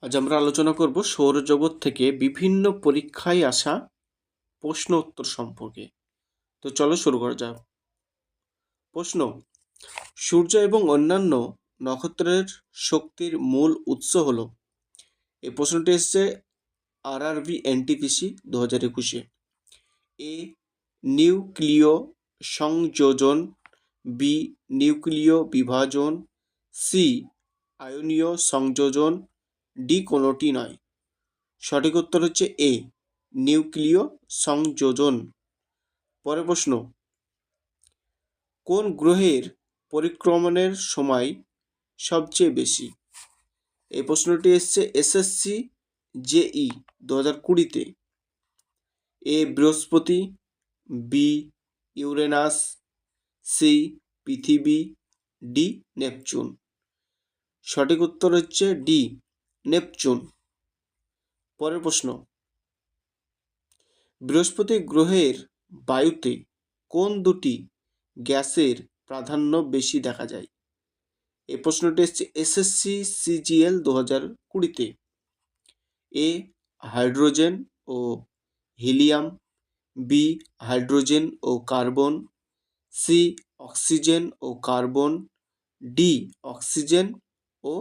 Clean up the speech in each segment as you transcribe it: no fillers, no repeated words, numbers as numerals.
আজ আমরা আলোচনা করব সৌরজগৎ থেকে বিভিন্ন পরীক্ষায় আসা প্রশ্ন উত্তর সম্পর্কে। তো চলো শুরু করা যাক। প্রশ্ন: সূর্য এবং অন্যান্য নক্ষত্রের শক্তির মূল উৎস হলো। এই প্রশ্নটি এসছে RRB NTPC 2021-এ। এ নিউক্লিয় সংযোজন, বি নিউক্লিয় বিভাজন, সি আয়নীয় সংযোজন, ডি কোনোটি নয়। সঠিক উত্তর হচ্ছে এ নিউক্লিয় সংযোজন। পরের প্রশ্ন: কোন গ্রহের পরিক্রমণের সময় সবচেয়ে বেশি? এই প্রশ্নটি এসছে SSC JE 2020-তে। এ বৃহস্পতি, বি ইউরেনাস, সি পৃথিবী, ডি নেপচুন। সঠিক উত্তর হচ্ছে ডি নেপচুন। পরের প্রশ্ন: বৃহস্পতি গ্রহের বায়ুতে কোন দুটি গ্যাসের প্রাধান্য বেশি দেখা যায়? এই প্রশ্নটি এসছে SSC CGL 2020-তে। এ হাইড্রোজেন ও হিলিয়াম, বি হাইড্রোজেন ও কার্বন, সি অক্সিজেন ও কার্বন, ডি অক্সিজেন ও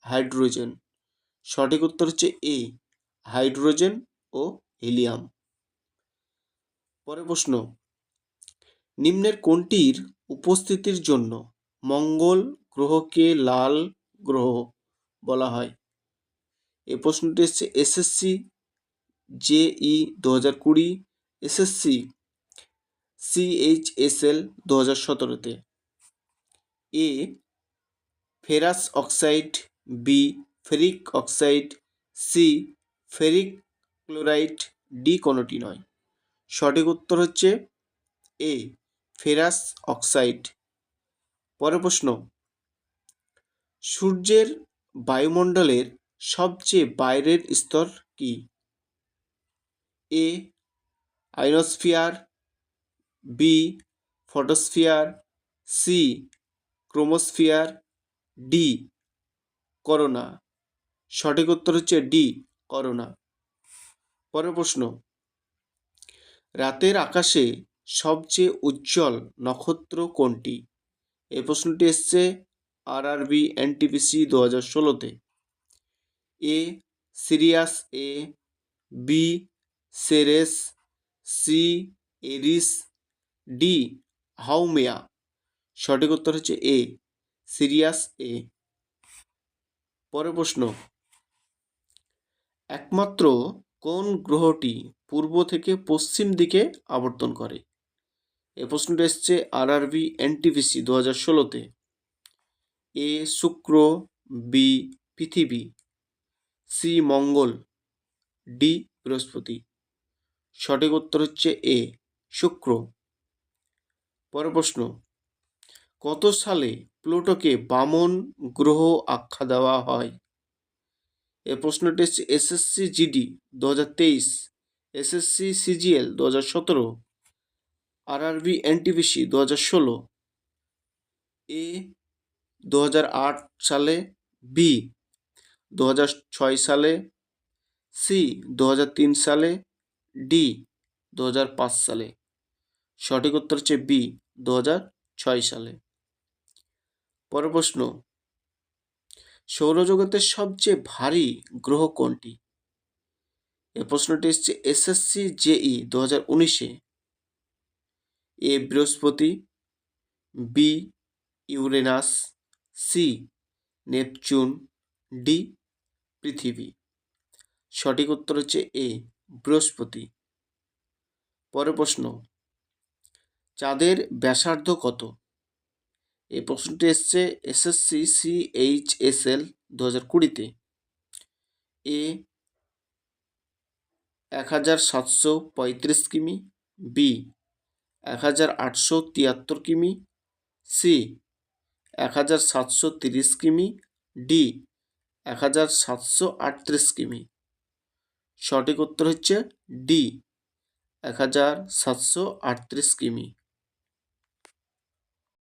হাইড্রোজেন। সঠিক উত্তর হচ্ছে এ হাইড্রোজেন ও হিলিয়াম। পরের প্রশ্ন: নিম্নের কোনটির উপস্থিতির জন্য মঙ্গল গ্রহকে লাল গ্রহ বলা হয়? এই প্রশ্নটি এসছে SSC JE 2020, SSC CHSL 2017-তে। A ferrous oxide, B ferric oxide, C ferric chloride, D কোনোটি নয়। সঠিক উত্তর হচ্ছে এ ফেরাস অক্সাইড। পরের প্রশ্ন: সূর্যের বায়ুমণ্ডলের সবচেয়ে বাইরের স্তর কি? A ionosphere, B photosphere, C chromosphere, D corona. সঠিক উত্তর হচ্ছে ডি করোনা। পরের প্রশ্ন: রাতের আকাশে সবচেয়ে উজ্জ্বল নক্ষত্র কোনটি? এই প্রশ্নটি এসছে RRB NTPC 2016-তে। A Sirius A, B Ceres, C Eris, D Haumea. সঠিক উত্তর হচ্ছে এ সিরিয়াস এ। পরের প্রশ্ন: একমাত্র কোন গ্রহটি পূর্ব থেকে পশ্চিম দিকে আবর্তন করে? এই প্রশ্নটি এসছে RRB NTPC 2016-তে। এ শুক্র, বি পৃথিবী, সি মঙ্গল, ডি বৃহস্পতি। সঠিক উত্তর হচ্ছে এ শুক্র। পরের প্রশ্ন: কত সালে প্লুটোকে বামন গ্রহ আখ্যা দেওয়া হয়? এই প্রশ্নটি হচ্ছে SSC GD 2023, SSC CGL 2017, RRB NTPC 2016। এ 2008 সালে, বি 2006 সালে, সি 2003 সালে, ডি 2005 সালে। সঠিক উত্তর হচ্ছে বি 2006 সালে। পরের প্রশ্ন: সৌরজগতের সবচেয়ে ভারী গ্রহ কোনটি? এই প্রশ্নটি এসছে SSC JE 2019-এ। এ বৃহস্পতি, B Uranus, C Neptune, D পৃথিবী। সঠিক উত্তর হচ্ছে এ বৃহস্পতি। পরের প্রশ্ন: চাঁদের ব্যাসার্ধ কত? এই প্রশ্নটি এসছে SSC CHSL 2020-তে। এ 1735 কিমি, বি 1873 কিমি, সি 1730 কিমি, ডি 1738 কিমি। সঠিক উত্তর হচ্ছে ডি 1738 কিমি।